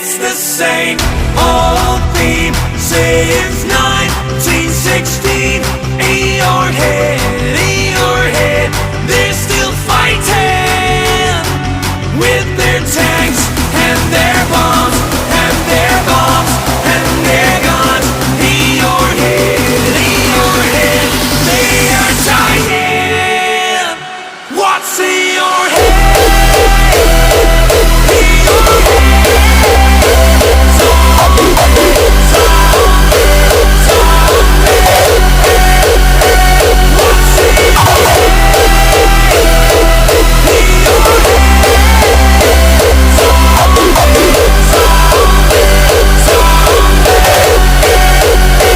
it's the same old theme since 1916. In your head, they're still fighting.